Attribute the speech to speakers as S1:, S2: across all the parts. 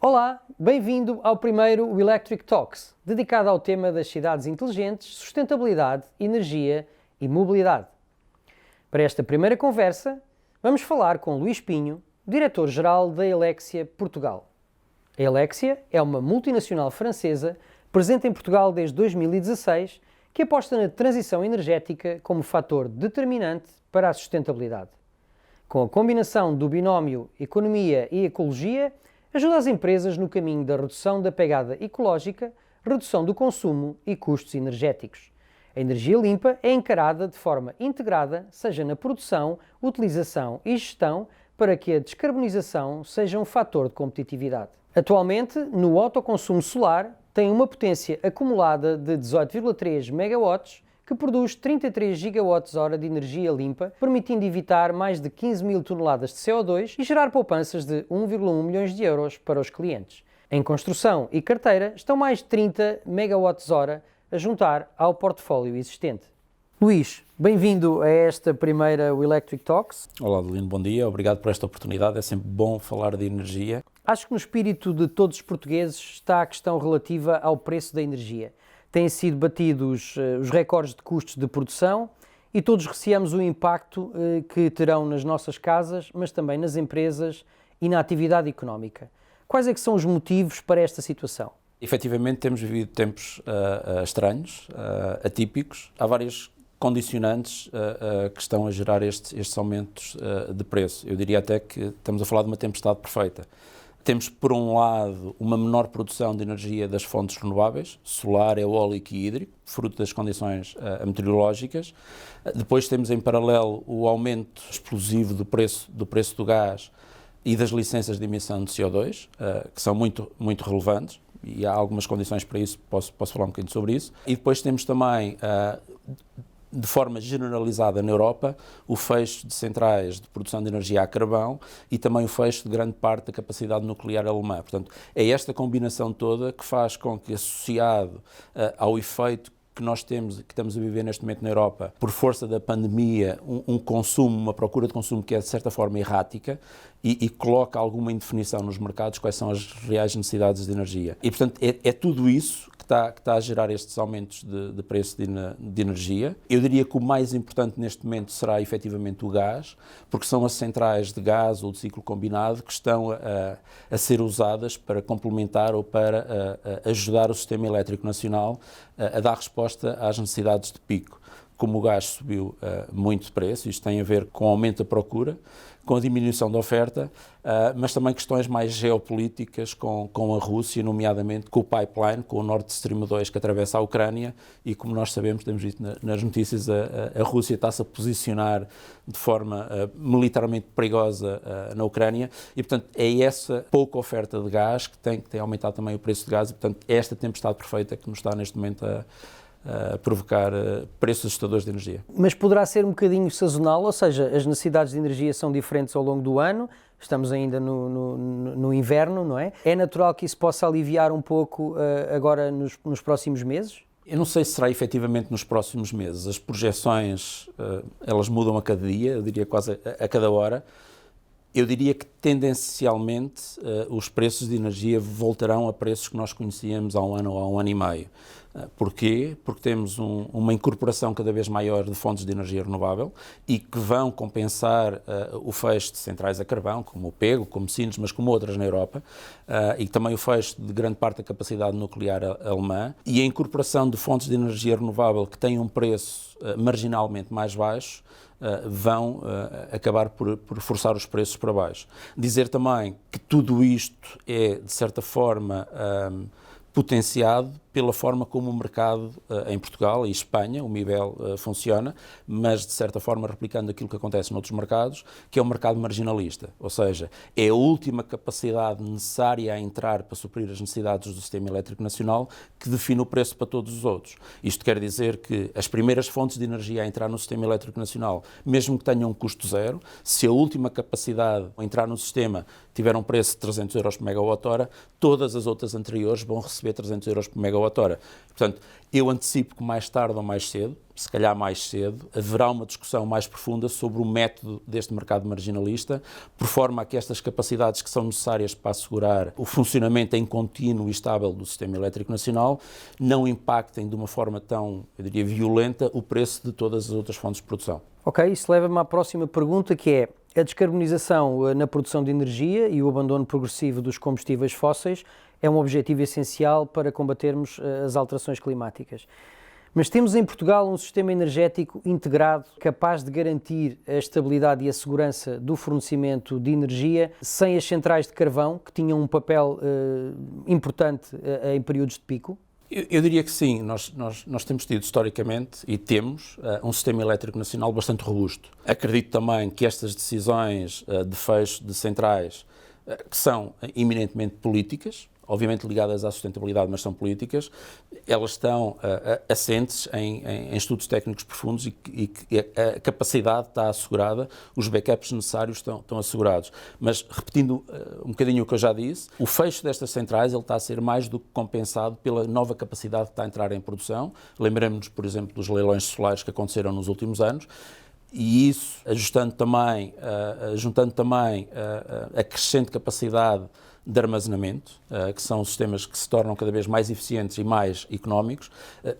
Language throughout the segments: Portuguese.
S1: Olá, bem-vindo ao primeiro Electric Talks, dedicado ao tema das cidades inteligentes, sustentabilidade, energia e mobilidade. Para esta primeira conversa, vamos falar com Luís Pinho, diretor-geral da Helexia Portugal. A Helexia é uma multinacional francesa presente em Portugal desde 2016 que aposta na transição energética como fator determinante para a sustentabilidade. Com a combinação do binómio economia e ecologia, ajuda as empresas no caminho da redução da pegada ecológica, redução do consumo e custos energéticos. A energia limpa é encarada de forma integrada, seja na produção, utilização e gestão, para que a descarbonização seja um fator de competitividade. Atualmente, no autoconsumo solar, tem uma potência acumulada de 18,3 MW, que produz 33 GWh de energia limpa, permitindo evitar mais de 15 mil toneladas de CO2 e gerar poupanças de 1,1 milhões de euros para os clientes. Em construção e carteira estão mais de 30 MWh a juntar ao portfólio existente. Luís, bem-vindo a esta primeira Electric Talks.
S2: Olá, Adelino, bom dia. Obrigado por esta oportunidade. É sempre bom falar de energia.
S1: Acho que no espírito de todos os portugueses está a questão relativa ao preço da energia. Têm sido batidos os recordes de custos de produção e todos receamos o impacto que terão nas nossas casas, mas também nas empresas e na atividade económica. Quais é que são os motivos para esta situação?
S2: Efetivamente, temos vivido tempos estranhos, atípicos. Há várias condicionantes que estão a gerar estes aumentos de preço. Eu diria até que estamos a falar de uma tempestade perfeita. Temos, por um lado, uma menor produção de energia das fontes renováveis, solar, eólico e hídrico, fruto das condições meteorológicas. Depois temos, em paralelo, o aumento explosivo do preço do gás e das licenças de emissão de CO2, que são muito relevantes, e há algumas condições para isso, posso falar um bocadinho sobre isso. E depois temos também, de forma generalizada na Europa, o fecho de centrais de produção de energia a carvão e também o fecho de grande parte da capacidade nuclear alemã. Portanto, é esta combinação toda que faz com que, associado ao efeito que nós temos, que estamos a viver neste momento na Europa, por força da pandemia, um consumo, uma procura de consumo que é de certa forma errática e coloca alguma indefinição nos mercados quais são as reais necessidades de energia. E, portanto, é tudo isso que está a gerar estes aumentos de preço de energia. Eu diria que o mais importante neste momento será efetivamente o gás, porque são as centrais de gás ou de ciclo combinado que estão a ser usadas para complementar ou para ajudar o sistema elétrico nacional a dar resposta às necessidades de pico. Como o gás subiu muito de preço, isto tem a ver com o aumento da procura, com a diminuição da oferta, mas também questões mais geopolíticas com a Rússia, nomeadamente com o pipeline, com o Nord Stream 2 que atravessa a Ucrânia e, como nós sabemos, temos visto nas notícias, a Rússia está-se a posicionar de forma militarmente perigosa na Ucrânia e, portanto, é essa pouca oferta de gás que tem aumentado também o preço de gás e, portanto, é esta tempestade perfeita que nos está neste momento a provocar preços assustadores de energia.
S1: Mas poderá ser um bocadinho sazonal, ou seja, as necessidades de energia são diferentes ao longo do ano, estamos ainda no inverno, não é? É natural que isso possa aliviar um pouco agora nos próximos meses?
S2: Eu não sei se será efetivamente nos próximos meses. As projeções, elas mudam a cada dia, eu diria quase a cada hora. Eu diria que, tendencialmente, os preços de energia voltarão a preços que nós conhecíamos há um ano ou há um ano e meio. Porquê? Porque temos uma incorporação cada vez maior de fontes de energia renovável e que vão compensar o fecho de centrais a carvão, como o Pego, como Sines, mas como outras na Europa, e também o fecho de grande parte da capacidade nuclear alemã e a incorporação de fontes de energia renovável que têm um preço marginalmente mais baixo, vão acabar por forçar os preços para baixo. Dizer também que tudo isto é, de certa forma, potenciado pela forma como o mercado em Portugal e Espanha, o MIBEL, funciona, mas de certa forma replicando aquilo que acontece noutros mercados, que é o mercado marginalista, ou seja, é a última capacidade necessária a entrar para suprir as necessidades do sistema elétrico nacional que define o preço para todos os outros. Isto quer dizer que as primeiras fontes de energia a entrar no sistema elétrico nacional, mesmo que tenham um custo zero, se a última capacidade a entrar no sistema tiver um preço de 300 euros por megawatt-hora, todas as outras anteriores vão receber receber 300 euros por megawatt-hora. Portanto, eu antecipo que mais tarde ou mais cedo, se calhar mais cedo, haverá uma discussão mais profunda sobre o método deste mercado marginalista, por forma a que estas capacidades que são necessárias para assegurar o funcionamento em contínuo e estável do sistema elétrico nacional não impactem de uma forma tão, eu diria, violenta o preço de todas as outras fontes de produção.
S1: Ok, isso leva-me à próxima pergunta, que é: a descarbonização na produção de energia e o abandono progressivo dos combustíveis fósseis é um objetivo essencial para combatermos as alterações climáticas. Mas temos em Portugal um sistema energético integrado capaz de garantir a estabilidade e a segurança do fornecimento de energia sem as centrais de carvão, que tinham um papel importante em períodos de pico?
S2: Eu diria que sim. Nós temos tido historicamente e temos um sistema elétrico nacional bastante robusto. Acredito também que estas decisões de fecho de centrais, que são eminentemente políticas, obviamente ligadas à sustentabilidade, mas são políticas, elas estão assentes em estudos técnicos profundos e que a capacidade está assegurada, os backups necessários estão assegurados. Mas, repetindo um bocadinho o que eu já disse, o fecho destas centrais ele está a ser mais do que compensado pela nova capacidade que está a entrar em produção. Lembremos-nos, por exemplo, dos leilões solares que aconteceram nos últimos anos, e isso, juntando também a crescente capacidade de armazenamento, que são sistemas que se tornam cada vez mais eficientes e mais económicos,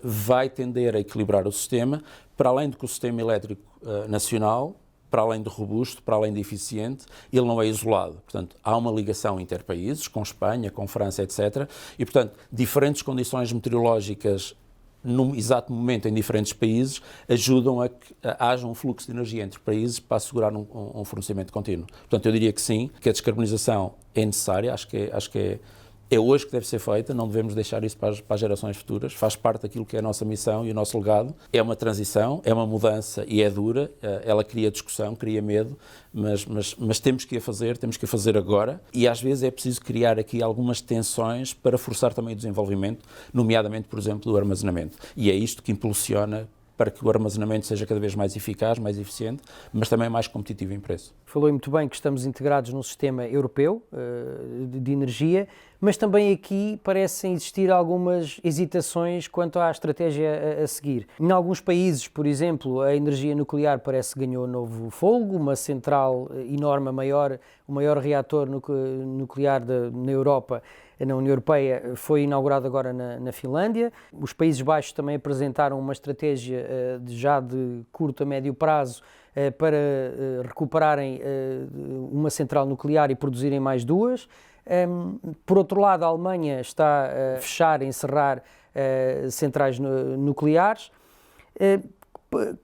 S2: vai tender a equilibrar o sistema, para além de que o sistema elétrico nacional, para além de robusto, para além de eficiente, ele não é isolado. Portanto, há uma ligação interpaíses, com Espanha, com França, etc. E, portanto, diferentes condições meteorológicas num exato momento em diferentes países, ajudam a que haja um fluxo de energia entre países para assegurar um fornecimento contínuo. Portanto, eu diria que sim, que a descarbonização é necessária, acho que é hoje que deve ser feita, não devemos deixar isso para as gerações futuras, faz parte daquilo que é a nossa missão e o nosso legado. É uma transição, é uma mudança e é dura, ela cria discussão, cria medo, mas temos que a fazer agora, e às vezes é preciso criar aqui algumas tensões para forçar também o desenvolvimento, nomeadamente, por exemplo, do armazenamento. E é isto que impulsiona para que o armazenamento seja cada vez mais eficaz, mais eficiente, mas também mais competitivo em preço.
S1: Falou muito bem que estamos integrados num sistema europeu de energia, mas também aqui parecem existir algumas hesitações quanto à estratégia a seguir. Em alguns países, por exemplo, a energia nuclear parece que ganhou novo fôlego, uma central enorme, o maior reator nuclear na Europa, na União Europeia, foi inaugurado agora na Finlândia. Os Países Baixos também apresentaram uma estratégia já de curto a médio prazo para recuperarem uma central nuclear e produzirem mais duas. Por outro lado, a Alemanha está a fechar, a encerrar centrais nucleares.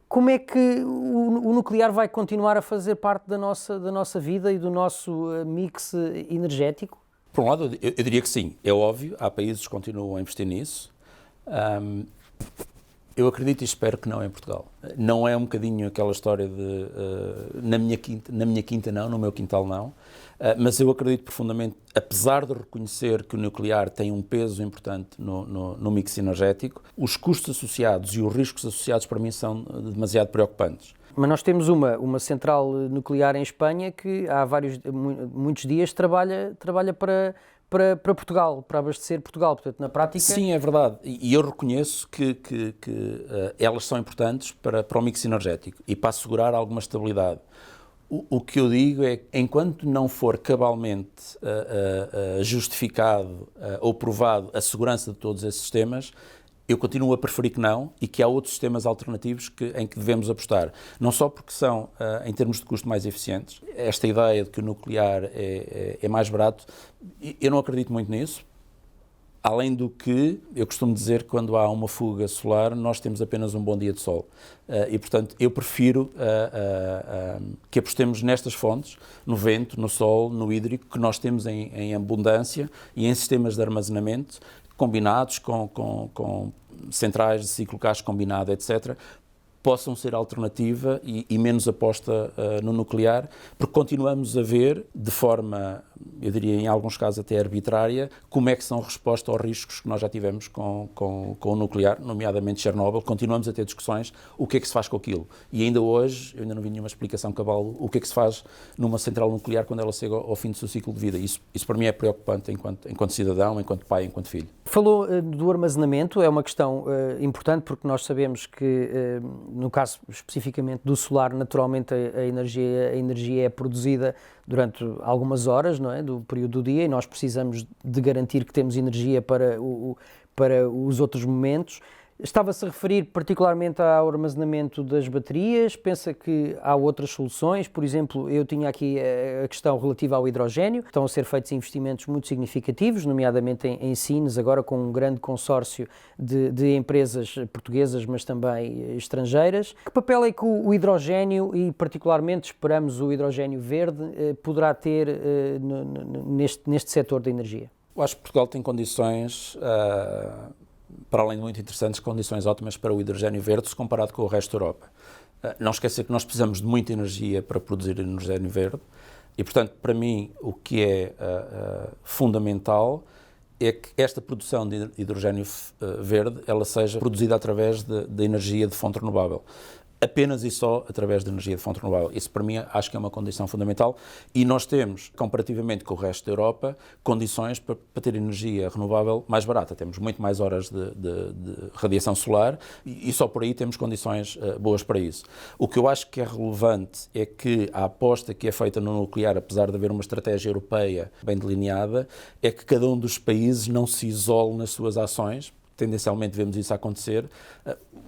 S1: Como é que o nuclear vai continuar a fazer parte da nossa vida e do nosso mix energético?
S2: Por um lado, eu diria que sim, é óbvio, há países que continuam a investir nisso. Eu acredito e espero que não em Portugal. Não é um bocadinho aquela história de na minha quinta não, no meu quintal não, mas eu acredito profundamente, apesar de reconhecer que o nuclear tem um peso importante no mix energético, os custos associados e os riscos associados para mim são demasiado preocupantes.
S1: Mas nós temos uma central nuclear em Espanha que há muitos dias trabalha para Portugal, para abastecer Portugal. Portanto, na prática...
S2: Sim, é verdade. E eu reconheço que elas são importantes para o mix energético e para assegurar alguma estabilidade. O que eu digo é que, enquanto não for cabalmente justificado ou provado a segurança de todos esses sistemas, eu continuo a preferir que não, e que há outros sistemas alternativos em que devemos apostar. Não só porque são, em termos de custo, mais eficientes. Esta ideia de que o nuclear é mais barato, eu não acredito muito nisso. Além do que, eu costumo dizer que quando há uma fuga solar, nós temos apenas um bom dia de sol. E, portanto, eu prefiro que apostemos nestas fontes, no vento, no sol, no hídrico, que nós temos em abundância, e em sistemas de armazenamento, combinados com centrais de ciclo Cas combinado, etc., possam ser alternativa e menos aposta no nuclear, porque continuamos a ver, de forma, eu diria em alguns casos até arbitrária, como é que são resposta aos riscos que nós já tivemos com o nuclear, nomeadamente Chernobyl. Continuamos a ter discussões, o que é que se faz com aquilo. E ainda hoje, eu ainda não vi nenhuma explicação cabal, o que é que se faz numa central nuclear quando ela chega ao fim do seu ciclo de vida. Isso para mim é preocupante enquanto cidadão, enquanto pai, enquanto filho.
S1: Falou do armazenamento, é uma questão importante porque nós sabemos que, no caso especificamente do solar, naturalmente a energia é produzida durante algumas horas, não é, do período do dia, e nós precisamos de garantir que temos energia para os outros momentos. Estava-se a referir particularmente ao armazenamento das baterias, pensa que há outras soluções, por exemplo, eu tinha aqui a questão relativa ao hidrogénio, estão a ser feitos investimentos muito significativos, nomeadamente em Sines, agora com um grande consórcio de empresas portuguesas, mas também estrangeiras. Que papel é que o hidrogénio, e particularmente esperamos o hidrogénio verde, poderá ter neste setor da energia?
S2: Eu acho que Portugal tem condições, para além de muito interessantes, condições ótimas para o hidrogénio verde, se comparado com o resto da Europa. Não esquecer que nós precisamos de muita energia para produzir hidrogénio verde e, portanto, para mim, o que é fundamental é que esta produção de hidrogénio verde ela seja produzida através de energia de fonte renovável. Apenas e só através de energia de fonte renovável. Isso, para mim, acho que é uma condição fundamental e nós temos, comparativamente com o resto da Europa, condições para ter energia renovável mais barata. Temos muito mais horas de radiação solar e só por aí temos condições boas para isso. O que eu acho que é relevante é que a aposta que é feita no nuclear, apesar de haver uma estratégia europeia bem delineada, é que cada um dos países não se isole nas suas ações. Tendencialmente vemos isso acontecer.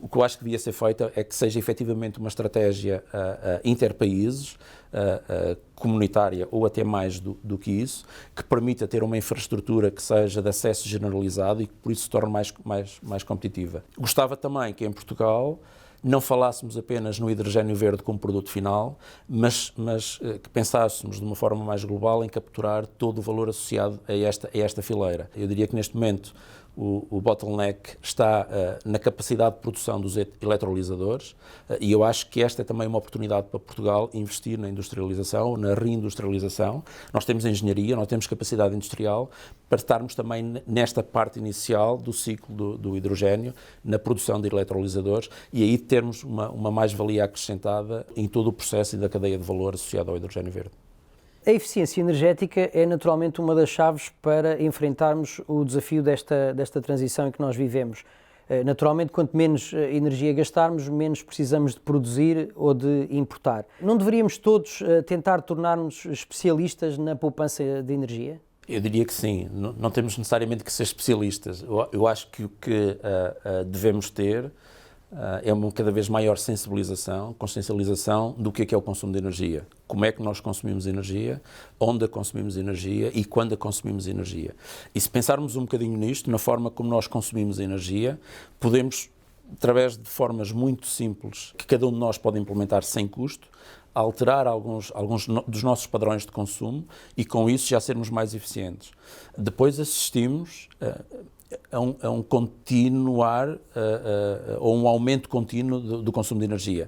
S2: O que eu acho que devia ser feito é que seja efetivamente uma estratégia interpaíses, comunitária ou até mais do que isso, que permita ter uma infraestrutura que seja de acesso generalizado e que por isso se torne mais competitiva. Gostava também que em Portugal não falássemos apenas no hidrogénio verde como produto final, mas que pensássemos de uma forma mais global em capturar todo o valor associado a esta fileira. Eu diria que neste momento o bottleneck está na capacidade de produção dos eletrolisadores e eu acho que esta é também uma oportunidade para Portugal investir na industrialização, na reindustrialização. Nós temos engenharia, nós temos capacidade industrial para estarmos também nesta parte inicial do ciclo do hidrogénio, na produção de eletrolisadores e aí termos uma mais-valia acrescentada em todo o processo e da cadeia de valor associada ao hidrogénio verde.
S1: A eficiência energética é naturalmente uma das chaves para enfrentarmos o desafio desta transição em que nós vivemos. Naturalmente, quanto menos energia gastarmos, menos precisamos de produzir ou de importar. Não deveríamos todos tentar tornar-nos especialistas na poupança de energia?
S2: Eu diria que sim, não temos necessariamente que ser especialistas. Eu acho que o que devemos ter é uma cada vez maior sensibilização, consciencialização do que é o consumo de energia. Como é que nós consumimos energia, onde a consumimos energia e quando a consumimos energia. E se pensarmos um bocadinho nisto, na forma como nós consumimos energia, podemos, através de formas muito simples, que cada um de nós pode implementar sem custo, alterar alguns dos nossos padrões de consumo e com isso já sermos mais eficientes. Depois assistimos a um continuar ou um aumento contínuo do consumo de energia,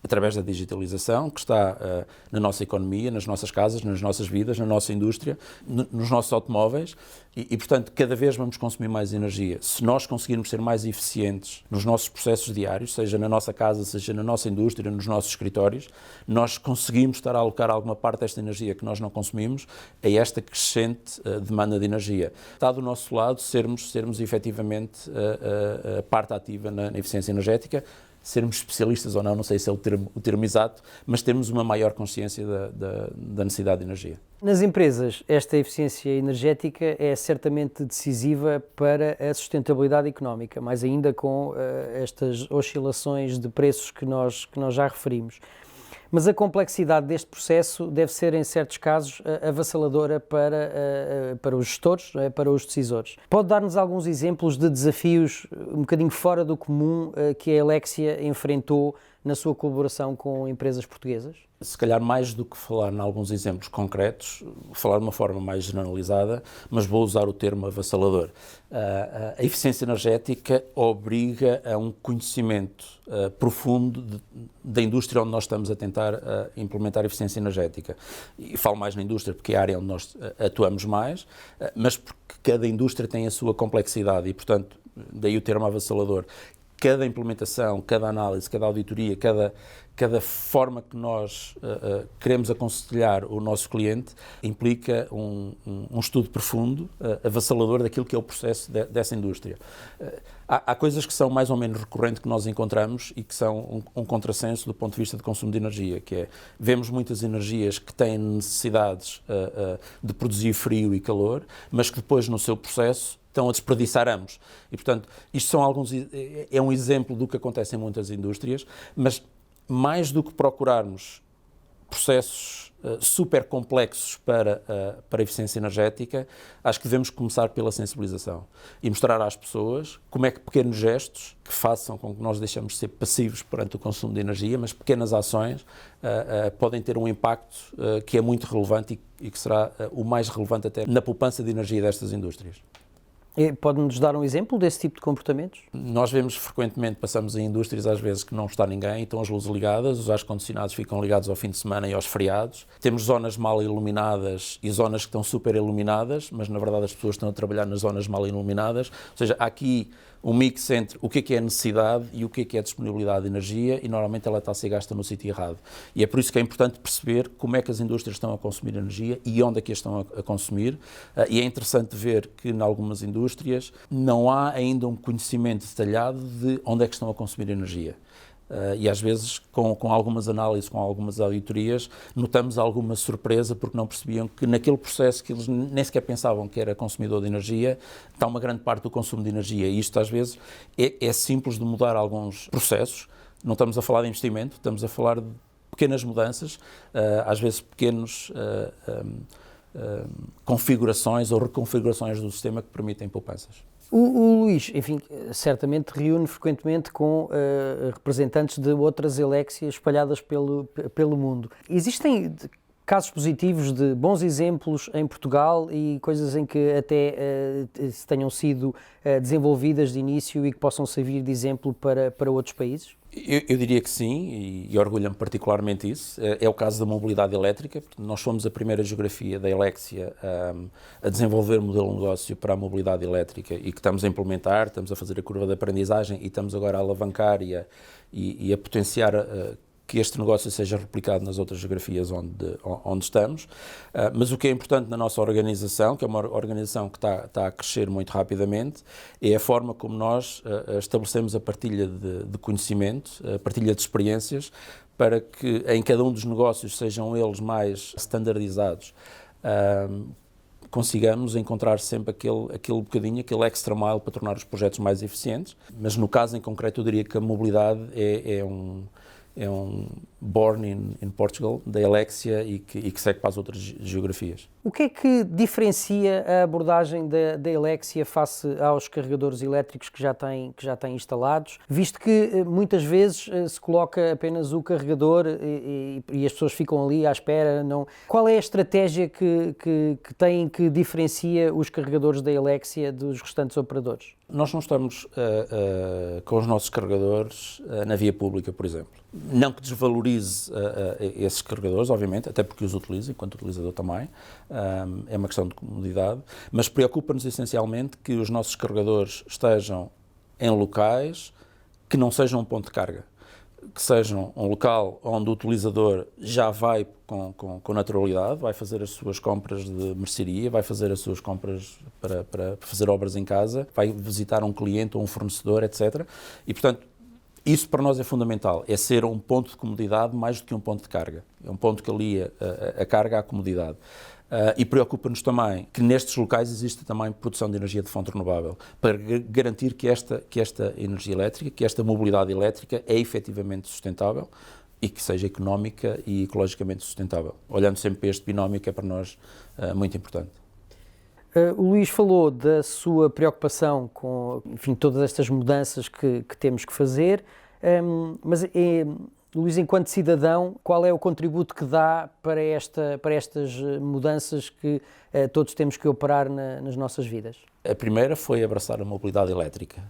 S2: através da digitalização que está na nossa economia, nas nossas casas, nas nossas vidas, na nossa indústria, nos nossos automóveis e, portanto, cada vez vamos consumir mais energia. Se nós conseguirmos ser mais eficientes nos nossos processos diários, seja na nossa casa, seja na nossa indústria, nos nossos escritórios, nós conseguimos estar a alocar alguma parte desta energia que nós não consumimos a esta crescente demanda de energia. Está do nosso lado sermos efetivamente a parte ativa na eficiência energética, sermos especialistas ou não sei se é o termo exato, mas termos uma maior consciência da necessidade de energia.
S1: Nas empresas, esta eficiência energética é certamente decisiva para a sustentabilidade económica, mais ainda com estas oscilações de preços que nós já referimos. Mas a complexidade deste processo deve ser, em certos casos, avassaladora para os gestores, para os decisores. Pode dar-nos alguns exemplos de desafios um bocadinho fora do comum que a Helexia enfrentou na sua colaboração com empresas portuguesas?
S2: Se calhar mais do que falar em alguns exemplos concretos, falar de uma forma mais generalizada, mas vou usar o termo avassalador. A eficiência energética obriga a um conhecimento profundo da indústria onde nós estamos a tentar implementar a eficiência energética. E falo mais na indústria porque é a área onde nós atuamos mais, mas porque cada indústria tem a sua complexidade e, portanto, daí o termo avassalador. Cada implementação, cada análise, cada auditoria, cada forma que nós queremos aconselhar o nosso cliente implica um estudo profundo, avassalador daquilo que é o processo dessa indústria. Há coisas que são mais ou menos recorrentes que nós encontramos e que são um contrassenso do ponto de vista de consumo de energia, que é, vemos muitas energias que têm necessidades de produzir frio e calor, mas que depois no seu processo estão a desperdiçar ambos. E, portanto, isto é um exemplo do que acontece em muitas indústrias, mas mais do que procurarmos processos super complexos para a eficiência energética, acho que devemos começar pela sensibilização e mostrar às pessoas como é que pequenos gestos que façam com que nós deixemos de ser passivos perante o consumo de energia, mas pequenas ações podem ter um impacto que é muito relevante e que será o mais relevante até na poupança de energia destas indústrias.
S1: Pode-nos dar um exemplo desse tipo de comportamentos?
S2: Nós vemos frequentemente, passamos em indústrias às vezes que não está ninguém, estão as luzes ligadas, os ar-condicionados ficam ligados ao fim de semana e aos feriados. Temos zonas mal iluminadas e zonas que estão super iluminadas, mas na verdade as pessoas estão a trabalhar nas zonas mal iluminadas. Ou seja, há aqui um mix entre o que é a necessidade e o que é a disponibilidade de energia e normalmente ela está a ser gasta no sítio errado. E é por isso que é importante perceber como é que as indústrias estão a consumir energia e onde é que as estão a consumir. E é interessante ver que em algumas indústrias não há ainda um conhecimento detalhado de onde é que estão a consumir energia. E às vezes, com algumas análises, com algumas auditorias, notamos alguma surpresa porque não percebiam que naquele processo que eles nem sequer pensavam que era consumidor de energia, está uma grande parte do consumo de energia. E isto às vezes é simples de mudar alguns processos. Não estamos a falar de investimento, estamos a falar de pequenas mudanças, às vezes pequenos configurações ou reconfigurações do sistema que permitem poupanças.
S1: O Luís, enfim, certamente reúne frequentemente com representantes de outras Eléxias espalhadas pelo mundo. Existem casos positivos de bons exemplos em Portugal e coisas em que até tenham sido desenvolvidas de início e que possam servir de exemplo para outros países?
S2: Eu diria que sim, e orgulho-me particularmente isso. É o caso da mobilidade elétrica. Nós fomos a primeira geografia da Elexia a desenvolver um modelo de negócio para a mobilidade elétrica e que estamos a implementar, estamos a fazer a curva de aprendizagem e estamos agora a alavancar e a potenciar que este negócio seja replicado nas outras geografias onde estamos. Mas o que é importante na nossa organização, que é uma organização que está a crescer muito rapidamente, é a forma como nós estabelecemos a partilha de conhecimento, a partilha de experiências, para que em cada um dos negócios, sejam eles mais standardizados, consigamos encontrar sempre aquele bocadinho, aquele extra mile para tornar os projetos mais eficientes. Mas no caso em concreto eu diria que a mobilidade é um born in Portugal, da Elexia e que segue para as outras geografias.
S1: O que é que diferencia a abordagem da Elexia face aos carregadores elétricos que já têm instalados, visto que muitas vezes se coloca apenas o carregador e as pessoas ficam ali à espera? Não. Qual é a estratégia que têm que diferencia os carregadores da Elexia dos restantes operadores?
S2: Nós não estamos com os nossos carregadores na via pública, por exemplo. Não que desvalorize esses carregadores, obviamente, até porque os utilizo, enquanto utilizador também, é uma questão de comodidade, mas preocupa-nos essencialmente que os nossos carregadores estejam em locais que não sejam um ponto de carga, que sejam um local onde o utilizador já vai com naturalidade, vai fazer as suas compras de mercearia, vai fazer as suas compras para fazer obras em casa, vai visitar um cliente ou um fornecedor, etc. E, portanto, isso para nós é fundamental, é ser um ponto de comodidade mais do que um ponto de carga. É um ponto que alia a carga à comodidade. E preocupa-nos também que nestes locais existe também produção de energia de fonte renovável, para garantir que esta energia elétrica, que esta mobilidade elétrica é efetivamente sustentável e que seja económica e ecologicamente sustentável. Olhando sempre para este binómio que é para nós muito importante.
S1: O Luís falou da sua preocupação com, enfim, todas estas mudanças que temos que fazer. Mas, Luís, enquanto cidadão, qual é o contributo que dá para estas mudanças que todos temos que operar nas nossas vidas?
S2: A primeira foi abraçar a mobilidade elétrica.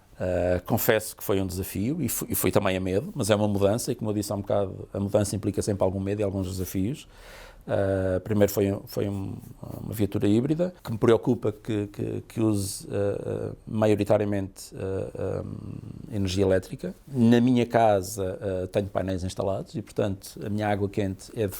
S2: Confesso que foi um desafio e foi também a medo, mas é uma mudança e, como eu disse há um bocado, a mudança implica sempre algum medo e alguns desafios. Primeiro foi uma viatura híbrida, que me preocupa que use maioritariamente energia elétrica. Na minha casa tenho painéis instalados e, portanto, a minha água quente é de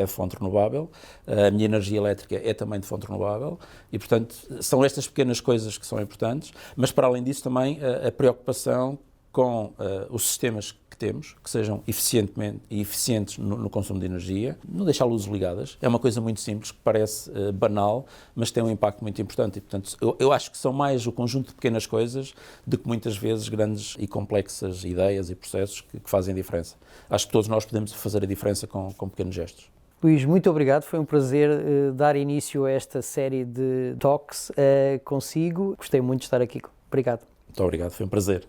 S2: fonte renovável, a minha energia elétrica é também de fonte renovável e, portanto, são estas pequenas coisas que são importantes, mas para além disso também a preocupação com os sistemas que temos, que sejam eficientes no consumo de energia, não deixar luzes ligadas. É uma coisa muito simples, que parece banal, mas tem um impacto muito importante. E, portanto, eu acho que são mais o conjunto de pequenas coisas do que muitas vezes grandes e complexas ideias e processos que fazem diferença. Acho que todos nós podemos fazer a diferença com pequenos gestos.
S1: Luís, muito obrigado. Foi um prazer dar início a esta série de talks consigo. Gostei muito de estar aqui. Obrigado.
S2: Muito obrigado, foi um prazer.